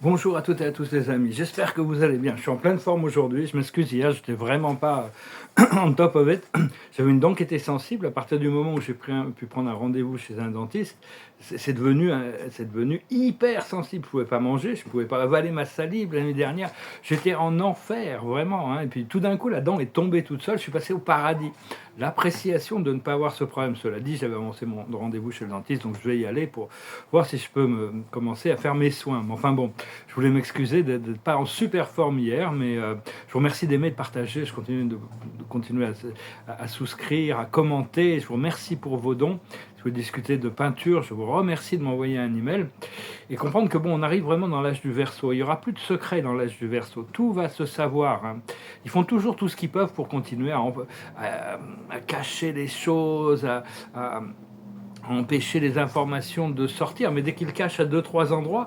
Bonjour à toutes et à tous les amis, j'espère que vous allez bien. Je suis en pleine forme aujourd'hui, je m'excuse, hier j'étais vraiment pas en top of it. J'avais une dent qui était sensible. À partir du moment où j'ai pu prendre un rendez-vous chez un dentiste, c'est devenu hyper sensible. Je pouvais pas manger, je pouvais pas avaler ma salive. L'année dernière, j'étais en enfer, vraiment, hein. Et puis tout d'un coup, la dent est tombée toute seule, je suis passé au paradis. L'appréciation de ne pas avoir ce problème. Cela dit, j'avais avancé mon rendez-vous chez le dentiste, donc je vais y aller pour voir si je peux commencer à faire mes soins. Mais enfin bon, je voulais m'excuser d'être pas en super forme hier, mais je vous remercie d'aimer, de partager. Je continue de continuer à souscrire, à commenter. Je vous remercie pour vos dons. Je veux discuter de peinture. Je vous remercie de m'envoyer un email et comprendre que bon, on arrive vraiment dans l'âge du Verseau. Il y aura plus de secrets dans l'âge du Verseau. Tout va se savoir, hein. Ils font toujours tout ce qu'ils peuvent pour continuer à cacher les choses, à empêcher les informations de sortir. Mais dès qu'ils cachent à 2-3 endroits,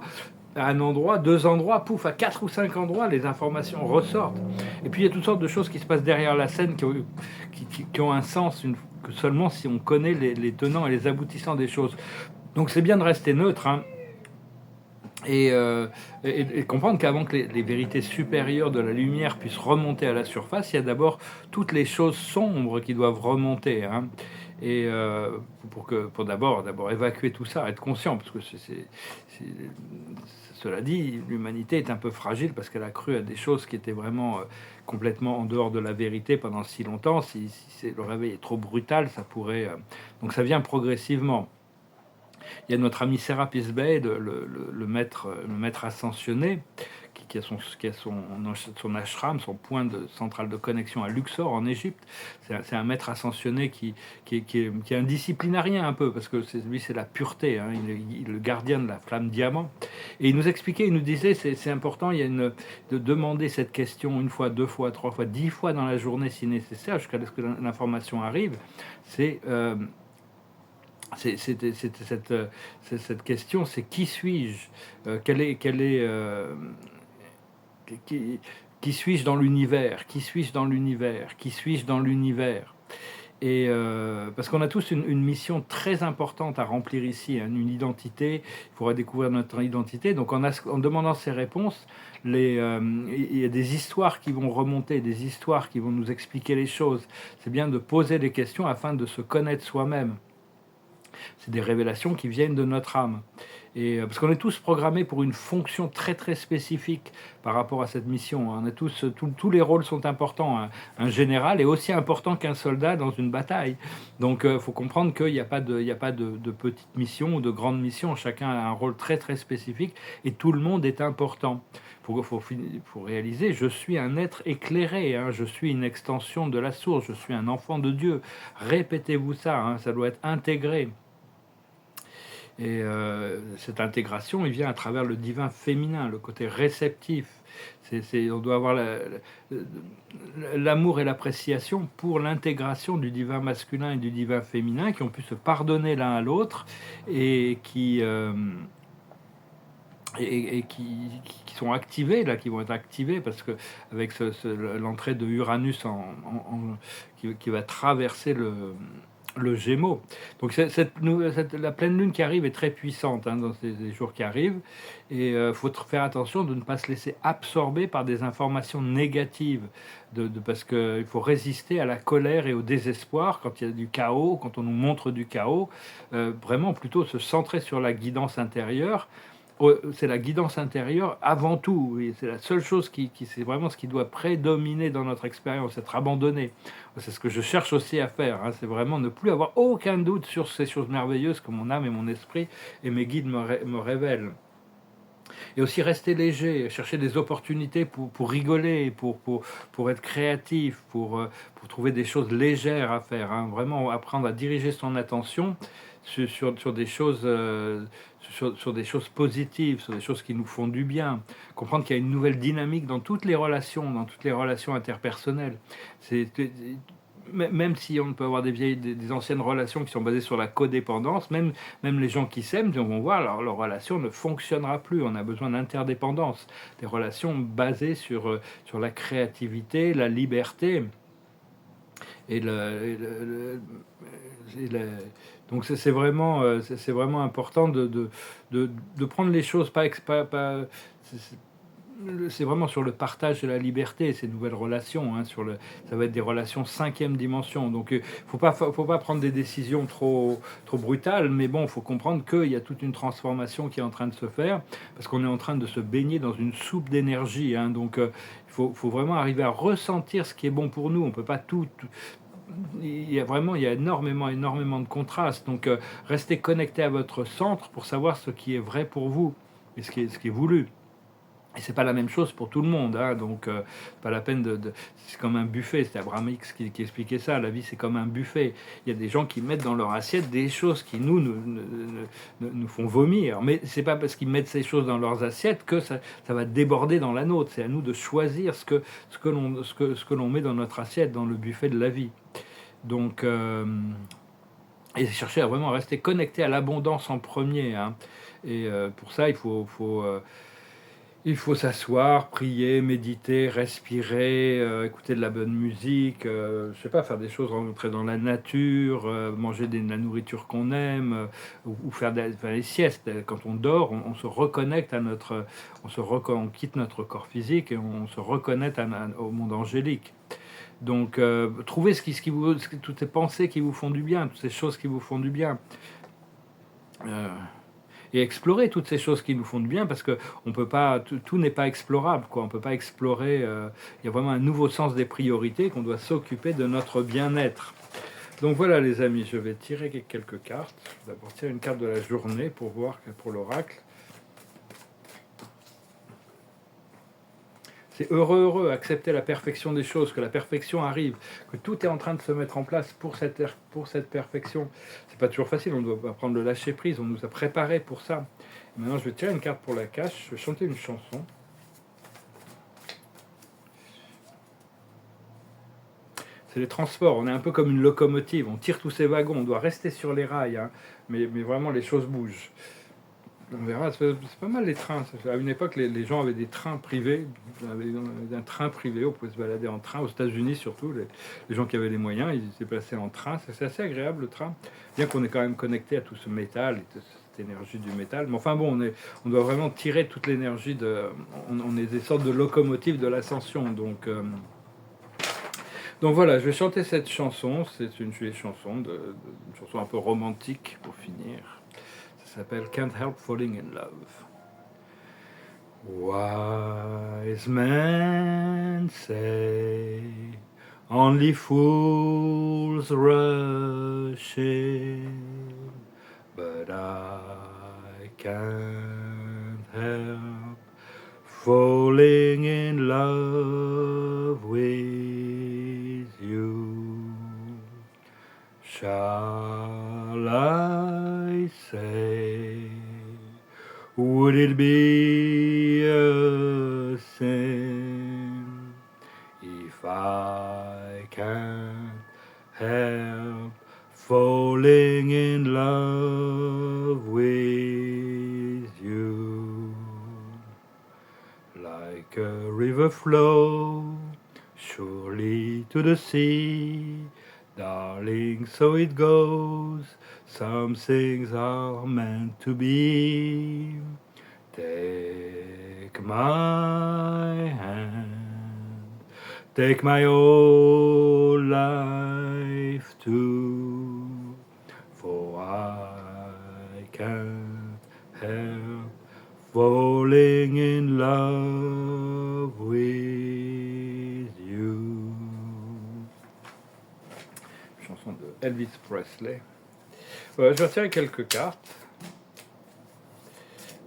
à un endroit, 2 endroits, pouf, à 4 ou 5 endroits, les informations ressortent. Et puis il y a toutes sortes de choses qui se passent derrière la scène qui ont un sens que seulement si on connaît les tenants et les aboutissants des choses. Donc c'est bien de rester neutre, hein, et comprendre qu'avant que les vérités supérieures de la lumière puissent remonter à la surface, il y a d'abord toutes les choses sombres qui doivent remonter, hein. Et pour d'abord évacuer tout ça, être conscient, parce que cela dit, l'humanité est un peu fragile parce qu'elle a cru à des choses qui étaient vraiment complètement en dehors de la vérité pendant si longtemps. Si le réveil est trop brutal, ça pourrait... donc ça vient progressivement. Il y a notre ami Serapis Bey, le maître ascensionné, qui a son ashram, son point central de connexion à Luxor, en Égypte. C'est un maître ascensionné qui est un disciplinarien un peu, parce que lui, c'est la pureté, hein. Il est le gardien de la flamme diamant. Et il nous expliquait, il nous disait, c'est important, de demander cette question 1 fois, 2 fois, 3 fois, 10 fois dans la journée si nécessaire, jusqu'à ce que l'information arrive. C'est cette question, c'est qui suis-je, qui suis-je dans l'univers, qui suis-je dans l'univers, qui suis-je dans l'univers. Et parce qu'on a tous une mission très importante à remplir ici, hein, une identité. Il faudra découvrir notre identité. Donc en demandant ces réponses, il y a des histoires qui vont remonter, des histoires qui vont nous expliquer les choses. C'est bien de poser des questions afin de se connaître soi-même. C'est des révélations qui viennent de notre âme. Et parce qu'on est tous programmés pour une fonction très très spécifique par rapport à cette mission. On est tous les rôles sont importants. Un général est aussi important qu'un soldat dans une bataille. Donc il faut comprendre qu'il n'y a pas de petite mission ou de grande mission. Chacun a un rôle très très spécifique et tout le monde est important. Il faut réaliser, je suis un être éclairé, hein, je suis une extension de la source, je suis un enfant de Dieu. Répétez-vous ça, hein, ça doit être intégré. Et cette intégration, il vient à travers le divin féminin, le côté réceptif. On doit avoir l'amour et l'appréciation pour l'intégration du divin masculin et du divin féminin qui ont pu se pardonner l'un à l'autre et qui sont activés, là, qui vont être activés parce que avec l'entrée de Uranus qui va traverser le Gémeaux. Donc la pleine lune qui arrive est très puissante, hein, dans ces jours qui arrivent, et il faut faire attention de ne pas se laisser absorber par des informations négatives, parce qu'il faut résister à la colère et au désespoir quand il y a du chaos, quand on nous montre du chaos, vraiment plutôt se centrer sur la guidance intérieure. C'est la guidance intérieure avant tout, et c'est la seule chose c'est vraiment ce qui doit prédominer dans notre expérience, être abandonné. C'est ce que je cherche aussi à faire, hein, c'est vraiment ne plus avoir aucun doute sur ces choses merveilleuses que mon âme et mon esprit et mes guides me révèlent. Et aussi rester léger, chercher des opportunités pour rigoler, pour être créatif, pour trouver des choses légères à faire, hein. Vraiment apprendre à diriger son attention sur des choses sur des choses positives, sur des choses qui nous font du bien. Comprendre qu'il y a une nouvelle dynamique dans toutes les relations interpersonnelles. Même si on peut avoir des anciennes relations qui sont basées sur la codépendance, même les gens qui s'aiment, on va voir, leur relation ne fonctionnera plus. On a besoin d'interdépendance, des relations basées sur la créativité, la liberté et Donc c'est vraiment important de prendre les choses c'est vraiment sur le partage de la liberté, ces nouvelles relations. Hein, ça va être des relations cinquième dimension. Donc, faut pas prendre des décisions trop brutales, mais bon, il faut comprendre qu'il y a toute une transformation qui est en train de se faire, parce qu'on est en train de se baigner dans une soupe d'énergie. Hein, donc, faut vraiment arriver à ressentir ce qui est bon pour nous. On peut pas il y a énormément de contrastes. Donc, restez connecté à votre centre pour savoir ce qui est vrai pour vous et ce qui est voulu. Et c'est pas la même chose pour tout le monde, hein, donc pas la peine c'est comme un buffet, c'est Abraham Hicks qui expliquait ça, la vie c'est comme un buffet. Il y a des gens qui mettent dans leur assiette des choses qui nous font vomir, mais c'est pas parce qu'ils mettent ces choses dans leurs assiettes que ça va déborder dans la nôtre. C'est à nous de choisir ce que l'on met dans notre assiette, dans le buffet de la vie. Donc, et chercher à vraiment rester connecté à l'abondance en premier, hein. Et pour ça, il faut s'asseoir, prier, méditer, respirer, écouter de la bonne musique, je sais pas, faire des choses, rentrer dans la nature, manger de la nourriture qu'on aime, ou faire des siestes. Quand on dort, on se reconnecte à on quitte notre corps physique et on se reconnecte au monde angélique. Donc, trouvez toutes ces pensées qui vous font du bien, toutes ces choses qui vous font du bien. Et explorer toutes ces choses qui nous font du bien, parce que on peut pas, tout n'est pas explorable, quoi. On peut pas explorer. Il y a vraiment un nouveau sens des priorités, qu'on doit s'occuper de notre bien-être. Donc voilà, les amis, je vais tirer quelques cartes. D'abord tirer une carte de la journée pour voir pour l'oracle. C'est heureux, accepter la perfection des choses, que la perfection arrive, que tout est en train de se mettre en place pour cette perfection. C'est pas toujours facile, on doit apprendre le lâcher prise, on nous a préparé pour ça. Et maintenant, je vais tirer une carte pour la cache, je vais chanter une chanson. C'est les transports, on est un peu comme une locomotive, on tire tous ces wagons, on doit rester sur les rails, hein, mais vraiment les choses bougent. On verra, c'est pas mal les trains. À une époque, les gens avaient des trains privés, un train privé, on pouvait se balader en train, aux États-Unis surtout, les gens qui avaient les moyens, ils se déplaçaient en train, c'est assez agréable le train, bien qu'on est quand même connecté à tout ce métal, et toute cette énergie du métal, mais enfin bon, on doit vraiment tirer toute l'énergie on est des sortes de locomotives de l'ascension, donc voilà, je vais chanter cette chanson, c'est une jolie chanson, une chanson un peu romantique pour finir. Ça s'appelle Can't Help Falling in Love. Wise men say only fools rush in, but I can't help falling in love with you. Shall I say, would it be a sin if I can't help falling in love with you? Like a river flow surely to the sea, darling, so it goes. Some things are meant to be. Take my hand, take my whole life too, for I can't help falling in love with you. Chanson de Elvis Presley. Voilà, je vais retirer quelques cartes.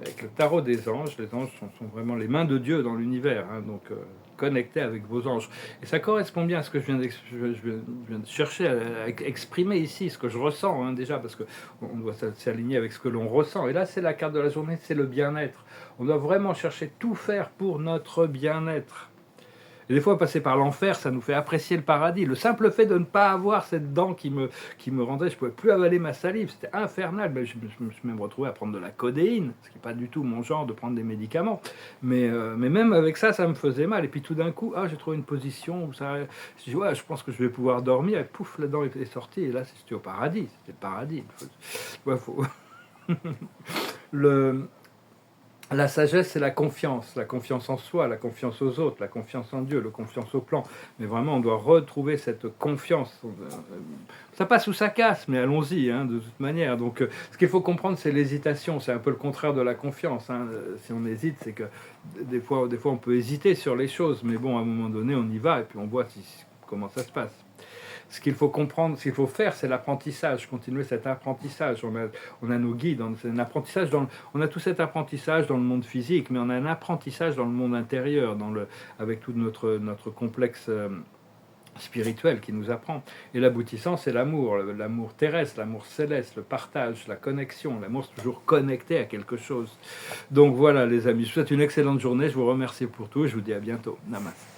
Avec le tarot des anges, les anges sont vraiment les mains de Dieu dans l'univers, hein, donc connectés avec vos anges. Et ça correspond bien à ce que je viens de chercher à exprimer ici, ce que je ressens, hein, déjà, parce qu'on doit s'aligner avec ce que l'on ressent. Et là, c'est la carte de la journée, c'est le bien-être. On doit vraiment chercher tout faire pour notre bien-être. Et des fois, passer par l'enfer, ça nous fait apprécier le paradis. Le simple fait de ne pas avoir cette dent qui me rendait, je ne pouvais plus avaler ma salive, c'était infernal. Mais je me suis même retrouvé à prendre de la codéine, ce qui n'est pas du tout mon genre de prendre des médicaments. Mais même avec ça, ça me faisait mal. Et puis tout d'un coup, j'ai trouvé une position où ça. Je dis, ouais, je pense que je vais pouvoir dormir. Et pouf, la dent est sortie. Et là, c'était au paradis. C'était le paradis. Ouais, faut... le, la sagesse, c'est la confiance en soi, la confiance aux autres, la confiance en Dieu, la confiance au plan. Mais vraiment, on doit retrouver cette confiance. Ça passe ou ça casse, mais allons-y, hein, de toute manière. Donc, ce qu'il faut comprendre, c'est l'hésitation. C'est un peu le contraire de la confiance. Hein. Si on hésite, c'est que des fois, on peut hésiter sur les choses, mais bon, à un moment donné, on y va et puis on voit comment ça se passe. Ce qu'il faut comprendre, ce qu'il faut faire, c'est l'apprentissage, continuer cet apprentissage. On a nos guides, c'est un apprentissage on a tout cet apprentissage dans le monde physique, mais on a un apprentissage dans le monde intérieur, avec tout notre complexe spirituel qui nous apprend. Et l'aboutissant, c'est l'amour terrestre, l'amour céleste, le partage, la connexion. L'amour, c'est toujours connecté à quelque chose. Donc voilà, les amis, je vous souhaite une excellente journée. Je vous remercie pour tout et je vous dis à bientôt. Namaste.